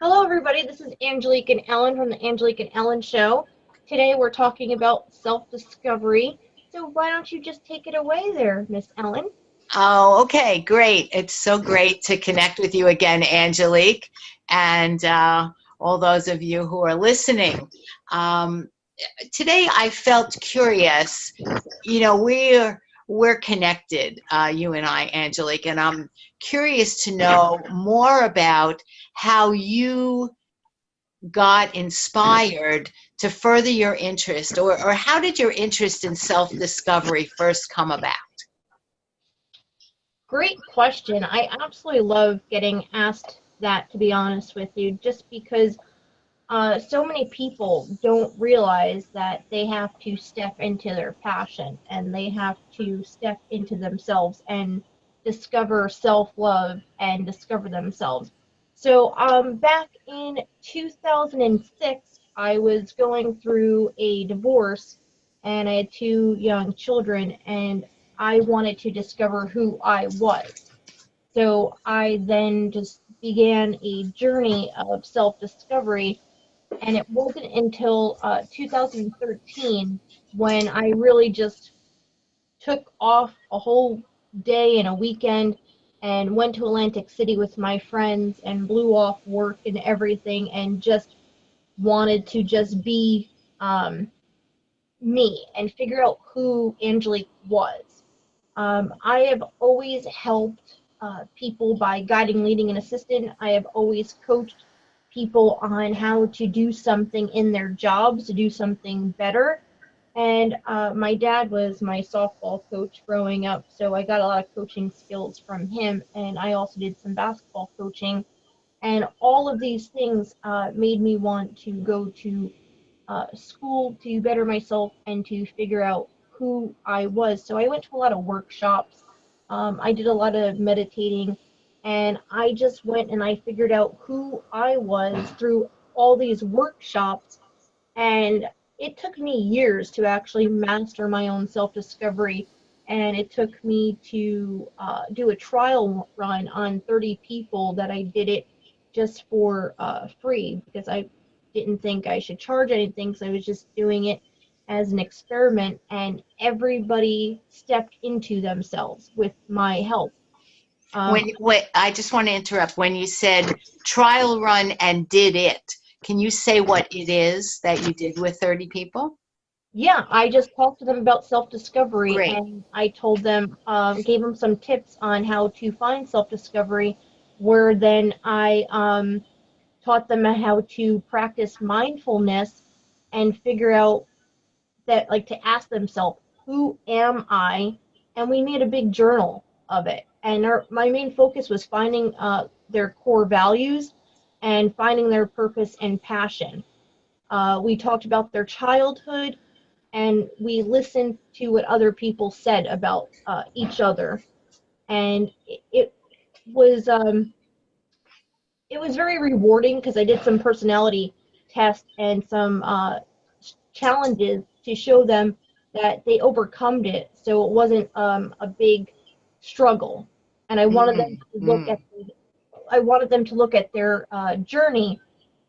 Hello, everybody. This is Angelique and Ellen from the Angelique and Ellen Show. Today we're talking about self-discovery. So why don't you just take it away there, Miss Ellen? Oh, okay, great. It's so great to connect with you again, Angelique, and all those of you who are listening. Um, Today I felt curious. We're connected, you and I, Angelique, and I'm curious to know more about how you got inspired to further your interest, or how did your interest in self-discovery first come about? Great question. I absolutely love getting asked that, to be honest with you, just because so many people don't realize that they have to step into their passion and they have to step into themselves and discover self-love and discover themselves. So back in 2006, I was going through a divorce and I had two young children, and I wanted to discover who I was. So I then just began a journey of self-discovery, and it wasn't until 2013 when I really just took off a whole day and a weekend and went to Atlantic City with my friends and blew off work and everything and just wanted to just be me and figure out who Angelique was. I have always helped people by guiding, leading, and assisting. I have always coached people on how to do something in their jobs, to do something better. And my dad was my softball coach growing up, so I got a lot of coaching skills from him. And I also did some basketball coaching. And all of these things made me want to go to school to better myself and to figure out who I was. So I went to a lot of workshops. I did a lot of meditating, and I just went and I figured out who I was through all these workshops. And it took me years to actually master my own self-discovery. And it took me to do a trial run on 30 people that I did it just for free because I didn't think I should charge anything, so I was just doing it as an experiment, and everybody stepped into themselves with my help. Um, I just want to interrupt. When you said trial run and did it, can you say what it is that you did with 30 people? yeah, I just talked to them about self-discovery, Great. and I told them, gave them some tips on how to find self-discovery, where then I taught them how to practice mindfulness and figure out that, like, to ask themselves, who am I? And we made a big journal of it. And my main focus was finding their core values and finding their purpose and passion. We talked about their childhood, and we listened to what other people said about each other. And was um, it was very rewarding because I did some personality tests and some challenges to show them that they overcome it, so it wasn't a big struggle. And Mm, mm. I wanted them to look at their journey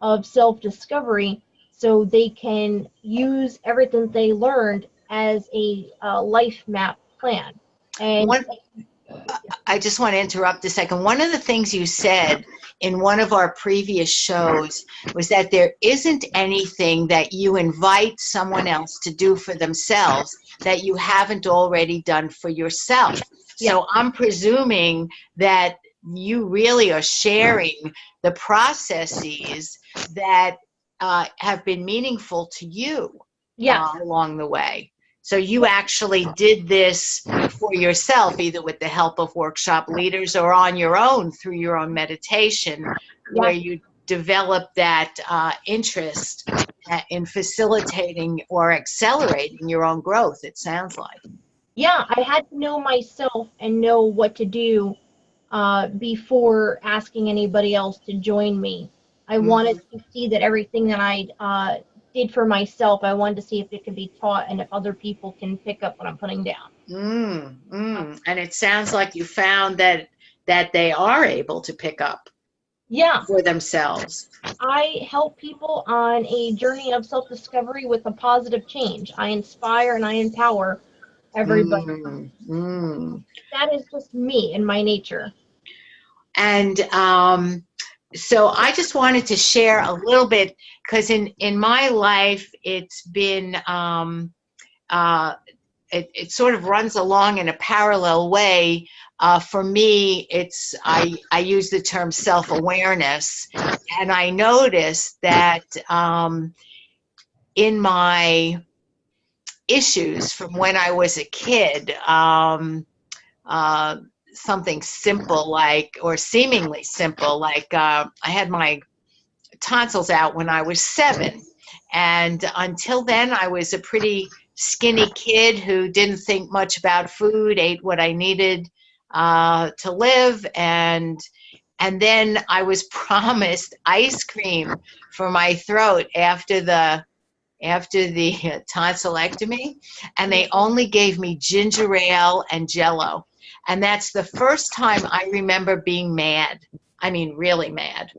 of self-discovery so they can use everything they learned as a life map plan. And One, I just want to interrupt a second. One of the things you said in one of our previous shows was that there isn't anything that you invite someone else to do for themselves that you haven't already done for yourself. yeah, So I'm presuming that you really are sharing the processes that have been meaningful to you yes, along the way. So you actually did this for yourself, either with the help of workshop leaders or on your own through your own meditation, where yes. you develop that interest in facilitating or accelerating your own growth, it sounds like. Yeah, I had to know myself and know what to do before asking anybody else to join me. I wanted Mhm. to see that everything that I did for myself, I wanted to see if it could be taught and if other people can pick up what I'm putting down. And it sounds like you found that they are able to pick up. Yeah, for themselves. I help people on a journey of self-discovery with a positive change. I inspire and I empower everybody. Mm, mm. That is just me and my nature. And so I just wanted to share a little bit because in my life it's been uh, it sort of runs along in a parallel way. For me, I use the term self-awareness, and I noticed that in my issues from when I was a kid, uh, something simple like, or seemingly simple, like I had my tonsils out when I was 7. And until then, I was a pretty skinny kid who didn't think much about food, ate what I needed to live. And then I was promised ice cream for my throat after the tonsillectomy, and they only gave me ginger ale and jello. And that's the first time I remember being mad. I mean, really mad.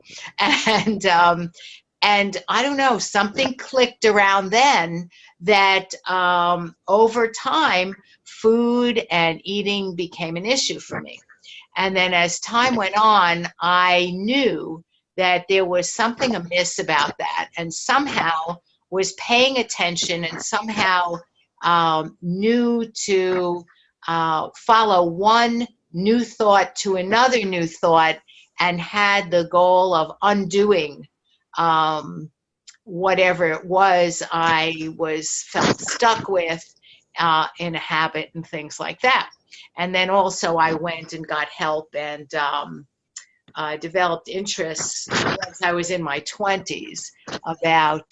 And I don't know, something clicked around then that over time, food and eating became an issue for me. And then as time went on, I knew that there was something amiss about that, and somehow was paying attention, and somehow knew to follow one new thought to another new thought, and had the goal of undoing whatever it was I felt stuck with in a habit and things like that. And then also I went and got help and developed interests once I was in my 20s about,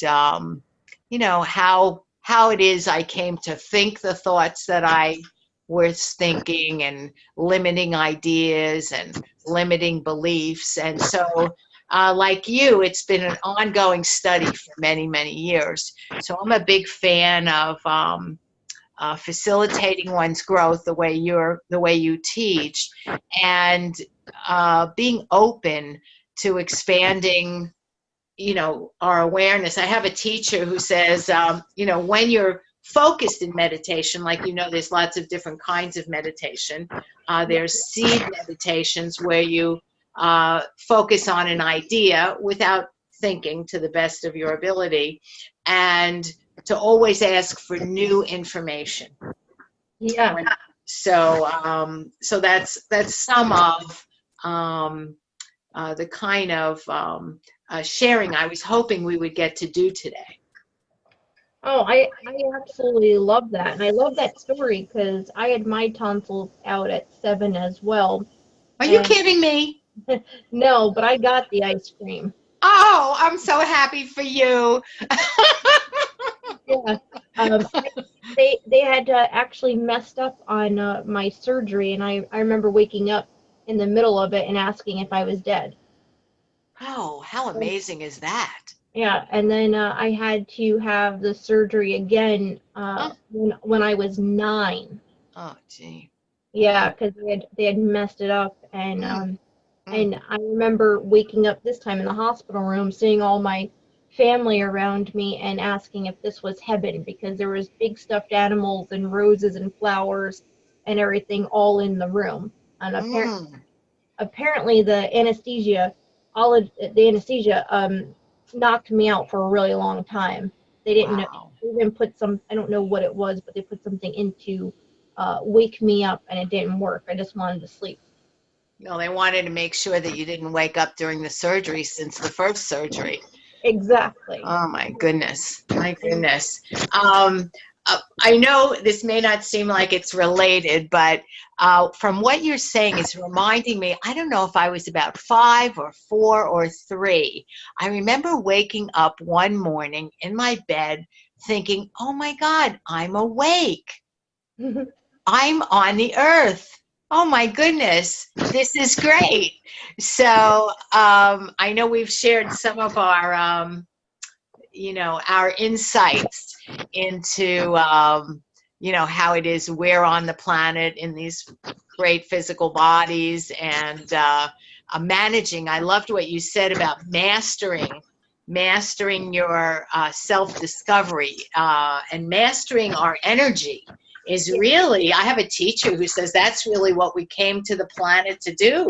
how it is I came to think the thoughts that I was thinking, and limiting ideas and limiting beliefs. And so, like you, it's been an ongoing study for many, many years. So I'm a big fan of facilitating one's growth the way you teach, and being open to expanding, our awareness. I have a teacher who says, when you're focused in meditation, like, there's lots of different kinds of meditation. There's seed meditations where you focus on an idea without thinking to the best of your ability, and to always ask for new information. Yeah. So that's some of the kind of sharing I was hoping we would get to do today. Oh, I absolutely love that. And I love that story because I had my tonsils out at 7 as well. Are you And kidding me? no, but I got the ice cream. Oh, I'm so happy for you. Yeah. Um, they had actually messed up on my surgery, and I remember waking up in the middle of it and asking if I was dead. Oh, how And, amazing is that? yeah, and then I had to have the surgery again Oh, when I was 9. oh, gee. Yeah, because they had messed it up, and Mm, mm, and I remember waking up this time in the hospital room, seeing all my family around me, and asking if this was heaven because there was big stuffed animals and roses and flowers and everything all in the room. And mm. apparently the anesthesia knocked me out for a really long time. They didn't know, Wow. they even put some, I don't know what it was, but they put something in to wake me up, and it didn't work. I just wanted to sleep. No, they wanted to make sure that you didn't wake up during the surgery since the first surgery. Exactly. Oh my goodness. My And goodness. Um, I know this may not seem like it's related, but from what you're saying, it's reminding me, I don't know if I was about 5 or 4 or 3. I remember waking up one morning in my bed thinking, oh my God, I'm awake. I'm on the earth. Oh my goodness, this is great. So I know we've shared some of our insights into, how it is we're on the planet in these great physical bodies, and managing. I loved what you said about mastering your self-discovery and mastering our energy is Yeah. really, I have a teacher who says that's really what we came to the planet to do.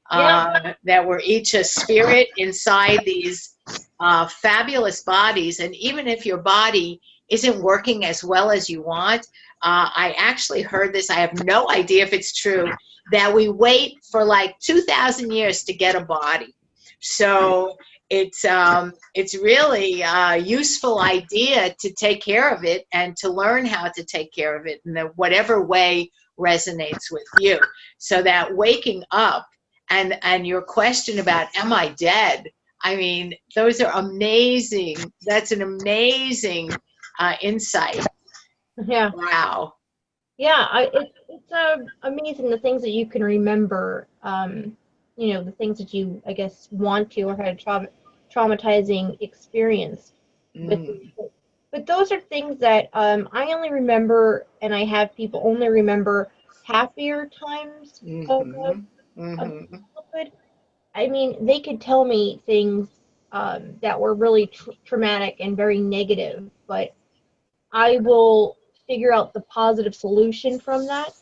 Yeah. That we're each a spirit inside these fabulous bodies. And even if your body isn't working as well as you want, I actually heard this, I have no idea if it's true, that we wait for like 2,000 years to get a body. So it's really a useful idea to take care of it and to learn how to take care of it in whatever way resonates with you. So that waking up and your question about, am I dead? I mean, those are amazing. That's an amazing insight. Yeah. Wow. Yeah, it's amazing the things that you can remember. You know, the things that you, I guess, want to or had a traumatizing experience with. Mm, But those are things that I only remember, and I have people only remember happier times mm-hmm, of mm-hmm. childhood. I mean, they could tell me things that were really traumatic and very negative, but I will figure out the positive solution from that.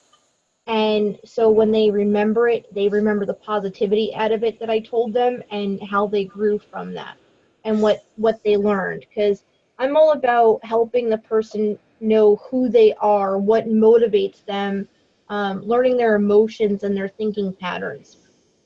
And so when they remember it, they remember the positivity out of it that I told them and how they grew from that and what they learned. Because I'm all about helping the person know who they are, what motivates them, learning their emotions and their thinking patterns.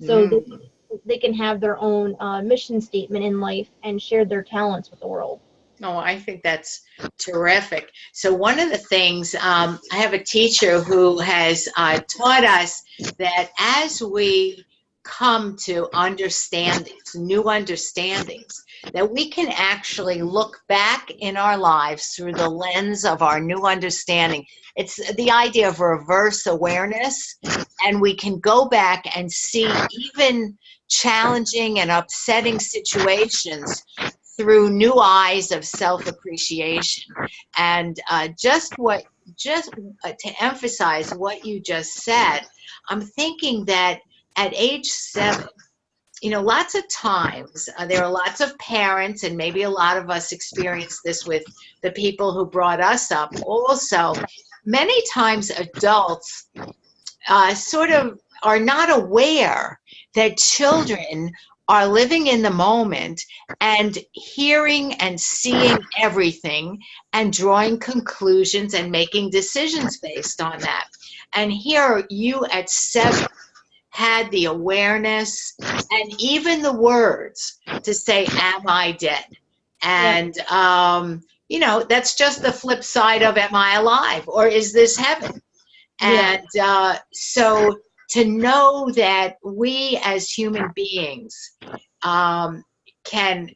So Mm. they can have their own mission statement in life and share their talents with the world. Oh, I think that's terrific. So one of the things, I have a teacher who has taught us that as we come to understandings, new understandings, that we can actually look back in our lives through the lens of our new understanding. It's the idea of reverse awareness, and we can go back and see even challenging and upsetting situations through new eyes of self-appreciation. And just to emphasize what you just said, I'm thinking that at age 7, you know, lots of times there are lots of parents, and maybe a lot of us experience this with the people who brought us up also. Many times adults sort of are not aware that children are living in the moment and hearing and seeing everything and drawing conclusions and making decisions based on that. And here you at 7 had the awareness and even the words to say, am I dead? Yeah, And, you know, that's just the flip side of, am I alive? Or is this heaven? yeah, And so to know that we as human beings um, can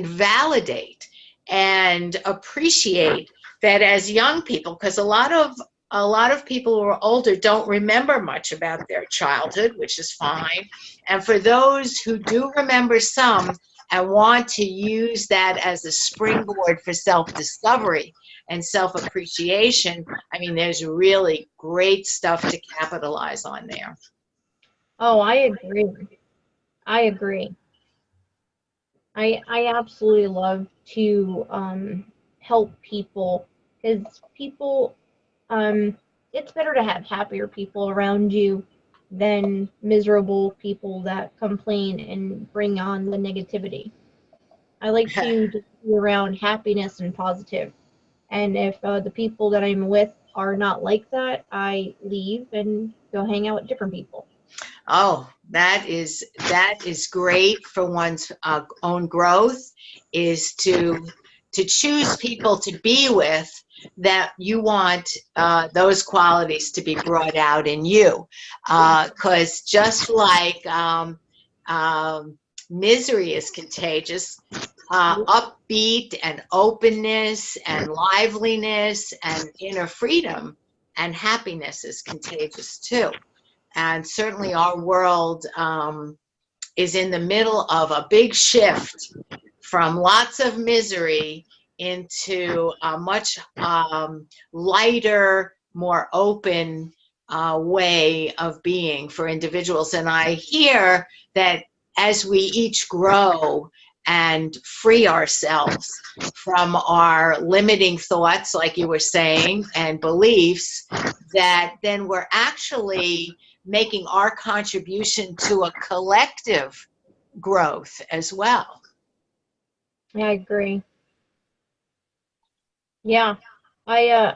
validate and appreciate that as young people, because a lot of people who are older don't remember much about their childhood, which is fine. And for those who do remember some and want to use that as a springboard for self-discovery and self-appreciation, I mean, there's really great stuff to capitalize on there. oh, I agree. I agree. I absolutely love to help people because people it's better to have happier people around you than miserable people that complain and bring on the negativity. I like to just be around happiness and positive. And if the people that I'm with are not like that, I leave and go hang out with different people. Oh, that is great for one's own growth. Is to choose people to be with that you want those qualities to be brought out in you, because just like misery is contagious, upbeat and openness and liveliness and inner freedom and happiness is contagious too. And certainly our world is in the middle of a big shift from lots of misery into a much lighter, more open way of being for individuals. And I hear that as we each grow and free ourselves from our limiting thoughts, like you were saying, and beliefs, that then we're actually making our contribution to a collective growth as well. Yeah, I agree. Yeah, I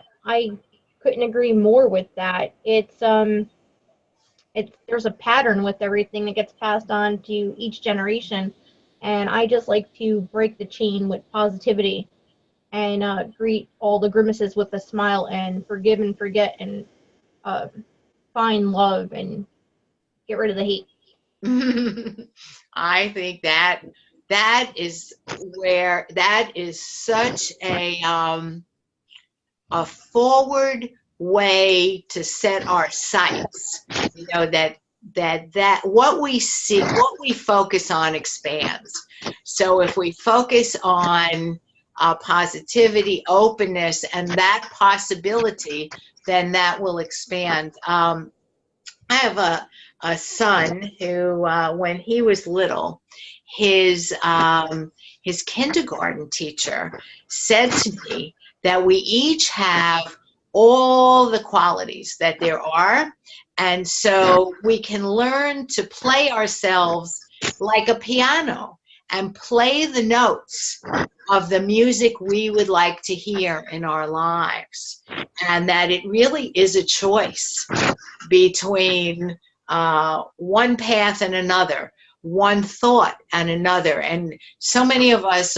couldn't agree more with that. It's there's a pattern with everything that gets passed on to each generation, and I just like to break the chain with positivity and greet all the grimaces with a smile and forgive and forget and uh, find love and get rid of the hate. I think that is such a forward way to set our sights. You know, that what we see, what we focus on expands. So if we focus on positivity, openness, and that possibility, then that will expand. I have a son who, when he was little, his kindergarten teacher said to me that we each have all the qualities that there are, and so we can learn to play ourselves like a piano and play the notes of the music we would like to hear in our lives, and that it really is a choice between one path and another, one thought and another. And so many of us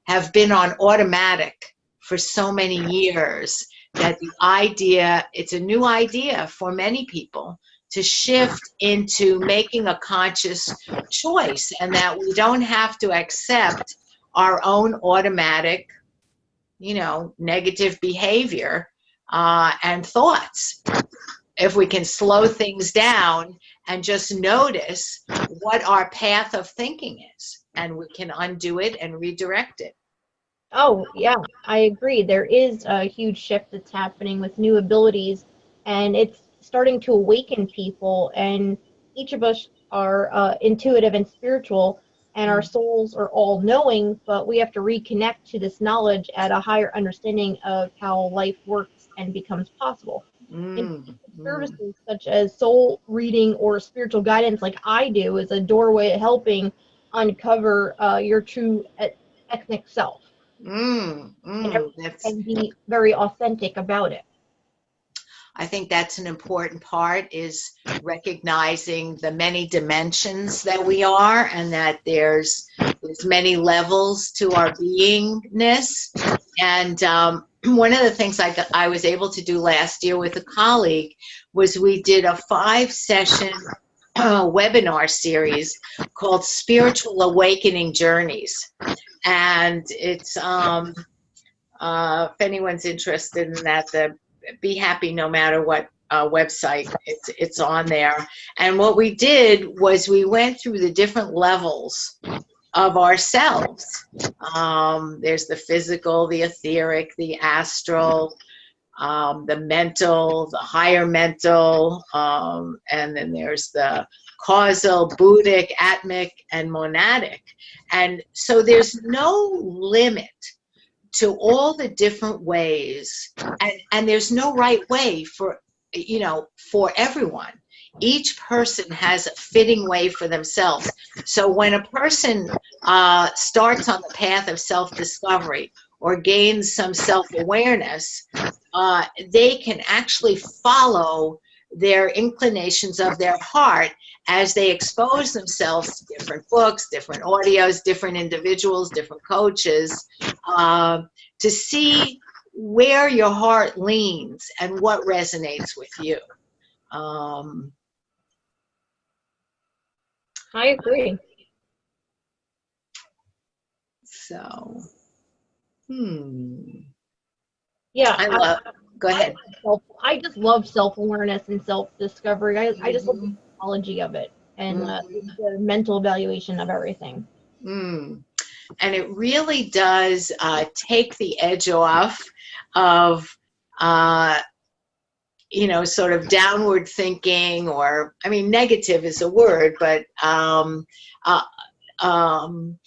have been on automatic for so many years that it's a new idea for many people to shift into making a conscious choice, and that we don't have to accept our own automatic, negative behavior and thoughts. If we can slow things down and just notice what our path of thinking is, and we can undo it and redirect it. Oh, yeah, I agree. There is a huge shift that's happening with new abilities, and it's starting to awaken people. And each of us are intuitive and spiritual, and our souls are all knowing, but we have to reconnect to this knowledge at a higher understanding of how life works and becomes possible. And services such as soul reading or spiritual guidance, like I do, is a doorway to helping uncover your true ethnic self and That's and be very authentic about it. I think that's an important part, is recognizing the many dimensions that we are, and that there's many levels to our beingness. And one of the things I was able to do last year with a colleague was we did a 5-session webinar series called Spiritual Awakening Journeys. And it's, if anyone's interested in that, the Be Happy No Matter What website, it's on there. And what we did was we went through the different levels of ourselves. There's the physical, the etheric, the astral, the mental, the higher mental, and then there's the causal, Buddhic, atmic, and monadic. And so there's no limit to all the different ways, and there's no right way for everyone. Each person has a fitting way for themselves. So when a person starts on the path of self-discovery or gains some self-awareness, they can actually follow their inclinations of their heart as they expose themselves to different books, different audios, different individuals, different coaches, to see where your heart leans and what resonates with you. I agree. So, Yeah, go ahead. I just love self-awareness and self-discovery. I just love the psychology of it and the mental evaluation of everything. And it really does take the edge off of sort of downward thinking, or, I mean, negative is a word, but uh, um,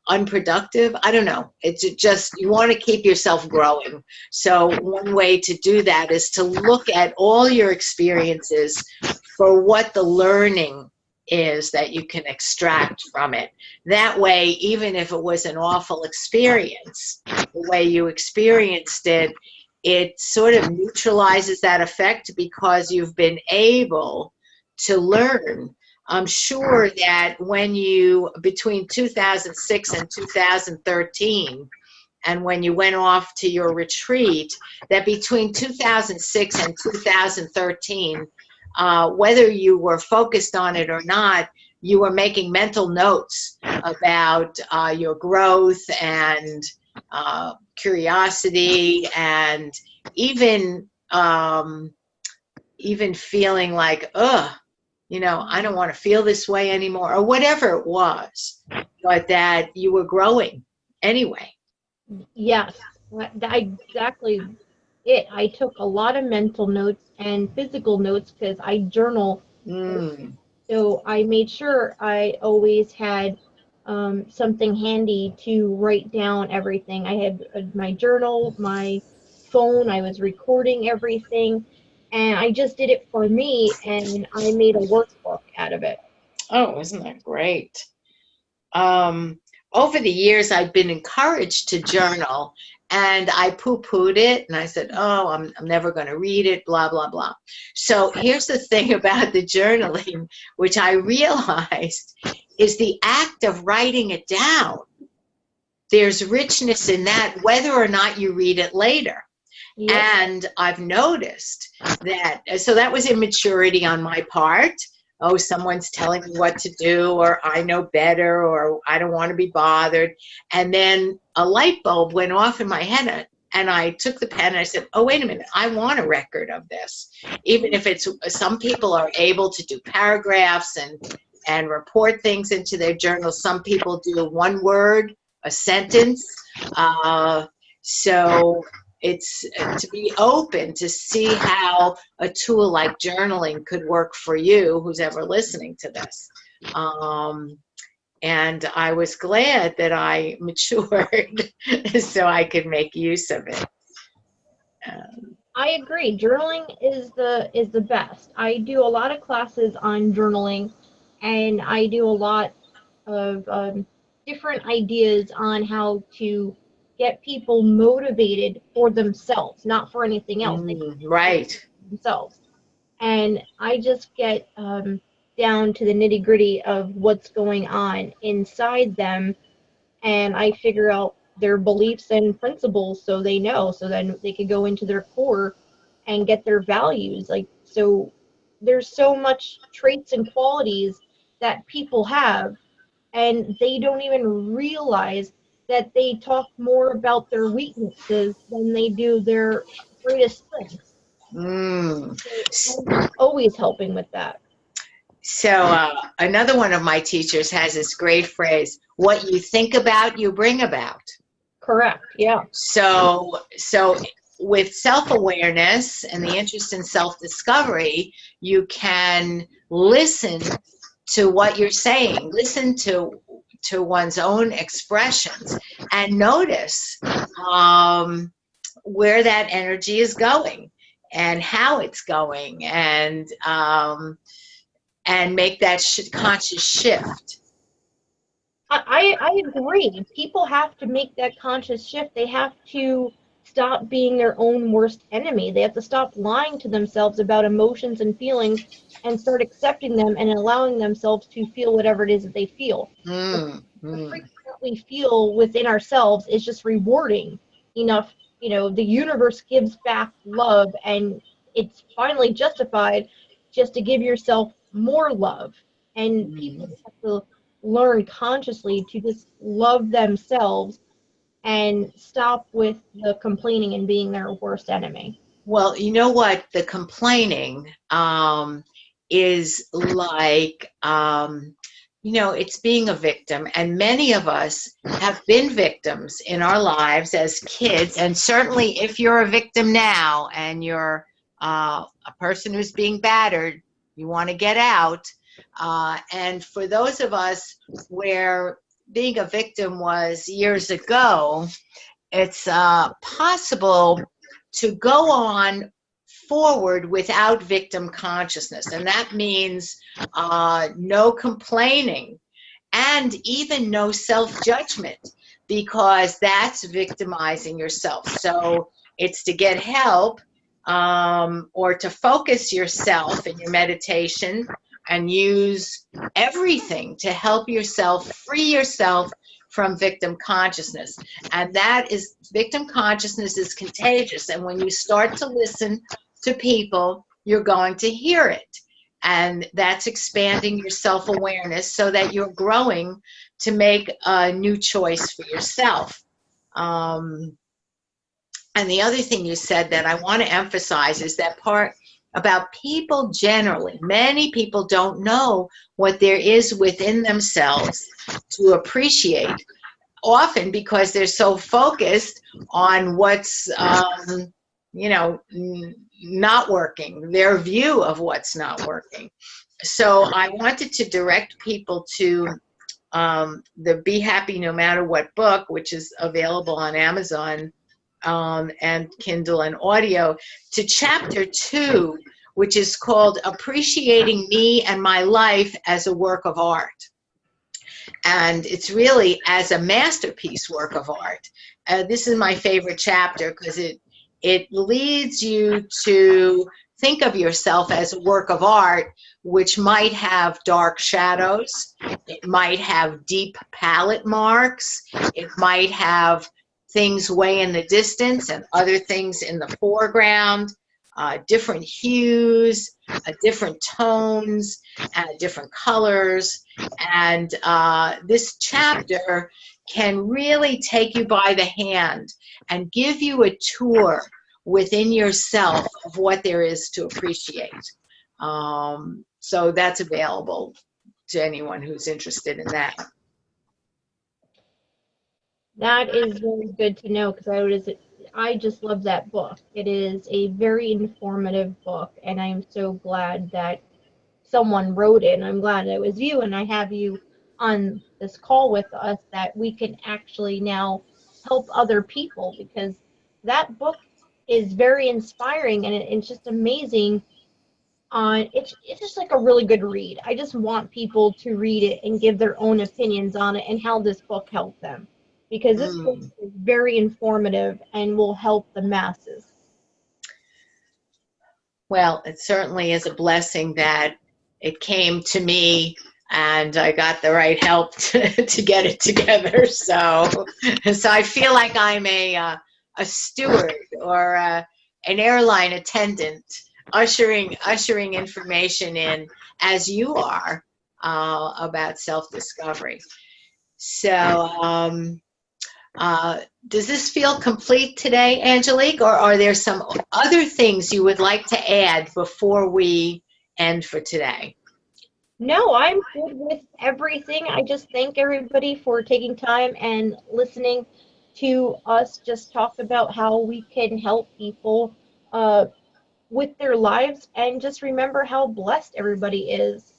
unproductive. I don't know. It's just, you want to keep yourself growing. So one way to do that is to look at all your experiences for what the learning is that you can extract from it. That way, even if it was an awful experience, the way you experienced it, it sort of neutralizes that effect because you've been able to learn. I'm sure that when you, between 2006 and 2013, and when you went off to your retreat, that between 2006 and 2013, whether you were focused on it or not, you were making mental notes about your growth and curiosity, and even feeling like, I don't want to feel this way anymore, or whatever it was, but that you were growing anyway. Yes, that exactly it. I took a lot of mental notes and physical notes because I journal. Mm. So I made sure I always had something handy to write down everything. I had my journal, my phone, I was recording everything, and I just did it for me, and I made a workbook out of it. Oh, isn't that great? Um, Over the years, I've been encouraged to journal, and I poo-pooed it, and I said, "Oh, I'm never going to read it," blah blah blah. So here's the thing about the journaling, which I realized is the act of writing it down. There's richness in that, whether or not you read it later. Yep. And I've noticed that, so that was immaturity on my part. Oh, someone's telling me what to do, or I know better, or I don't want to be bothered. And then a light bulb went off in my head, and I took the pen and I said, oh, wait a minute, I want a record of this. Even if it's, some people are able to do paragraphs and report things into their journal. Some people do one word, a sentence. So it's to be open to see how a tool like journaling could work for you, who's ever listening to this. And I was glad that I matured so I could make use of it. I agree. Journaling is the best. I do a lot of classes on journaling, and I do a lot of different ideas on how to get people motivated for themselves, not for anything else. They Right. themselves. And I just get down to the nitty gritty of what's going on inside them, and I figure out their beliefs and principles so they know, so then they could go into their core and get their values. Like, so there's so much traits and qualities that people have, and they don't even realize that they talk more about their weaknesses than they do their greatest strengths. Mm. So I'm just always helping with that. So another one of my teachers has this great phrase, what you think about, you bring about. Correct. Yeah. So with self-awareness and the interest in self-discovery, you can listen to what you're saying, listen to one's own expressions, and notice where that energy is going and how it's going, and make that conscious shift. I agree. People have to make that conscious shift. They have to stop being their own worst enemy. They have to stop lying to themselves about emotions and feelings and start accepting them and allowing themselves to feel whatever it is that they feel. The frequency that we feel within ourselves is just rewarding enough. You know, the universe gives back love, and it's finally justified just to give yourself more love. And people have to learn consciously to just love themselves and stop with the complaining and being their worst enemy. Well, you know what? The complaining is like, it's being a victim. And many of us have been victims in our lives as kids. And certainly if you're a victim now and you're a person who's being battered. You want to get out. And for those of us where being a victim was years ago, it's possible to go on forward without victim consciousness. And that means no complaining and even no self-judgment, because that's victimizing yourself. So it's to get help or to focus yourself in your meditation and use everything to help yourself, free yourself from victim consciousness. And that is, victim consciousness is contagious. And when you start to listen to people, you're going to hear it. And that's expanding your self-awareness so that you're growing to make a new choice for yourself. And the other thing you said that I want to emphasize is that part about people generally. Many people don't know what there is within themselves to appreciate, often because they're so focused on what's, not working, their view of what's not working. So I wanted to direct people to the Be Happy No Matter What book, which is available on Amazon and Kindle and audio, to chapter 2, which is called Appreciating Me and My Life as a Work of Art. And it's really as a masterpiece work of art. This is my favorite chapter because it leads you to think of yourself as a work of art, which might have dark shadows. It might have deep palette marks. It might have things way in the distance and other things in the foreground, different hues, different tones, different colors. And this chapter can really take you by the hand and give you a tour within yourself of what there is to appreciate. So that's available to anyone who's interested in that. That is very good to know, because I just love that book. It is a very informative book, and I'm so glad that someone wrote it. And I'm glad it was you, and I have you on this call with us, that we can actually now help other people, because that book is very inspiring, and it's just amazing. It's just like a really good read. I just want people to read it and give their own opinions on it and how this book helped them, because this book is very informative and will help the masses. Well, it certainly is a blessing that it came to me and I got the right help to get it together. So I feel like I'm a steward or an airline attendant, ushering information in, as you are, about self-discovery. So does this feel complete today, Angelique, or are there some other things you would like to add before we end for today? No, I'm good with everything. I just thank everybody for taking time and listening to us just talk about how we can help people with their lives, and just remember how blessed everybody is.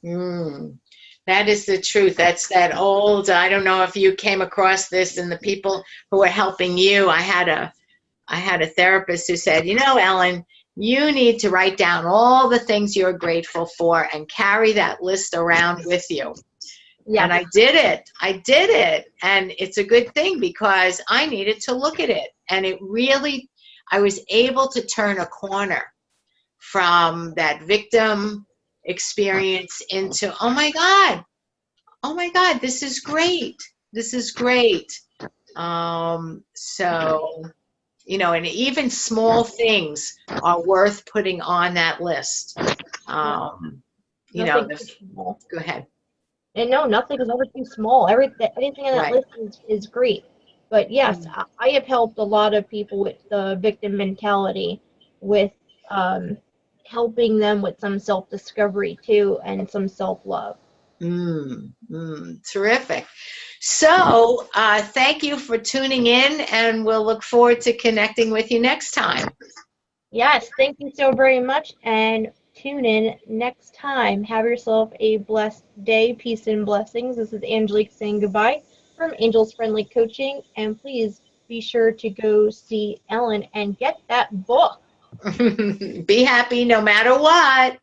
That is the truth. That's that old, I don't know if you came across this and the people who are helping you. I had a therapist who said, Ellen, you need to write down all the things you're grateful for and carry that list around with you. Yeah. And I did it. And it's a good thing, because I needed to look at it. And it really, I was able to turn a corner from that victim experience into, oh my God, this is great. So, and even small things are worth putting on that list. Go ahead. And no, nothing is ever too small. Anything on that list is great. But yes, I have helped a lot of people with the victim mentality, with helping them with some self-discovery too, and some self-love. Terrific. So thank you for tuning in, and we'll look forward to connecting with you next time. Yes, thank you so very much, and tune in next time. Have yourself a blessed day. Peace and blessings. This is Angelique saying goodbye from Angels Friendly Coaching, and please be sure to go see Ellen and get that book. Be happy no matter what.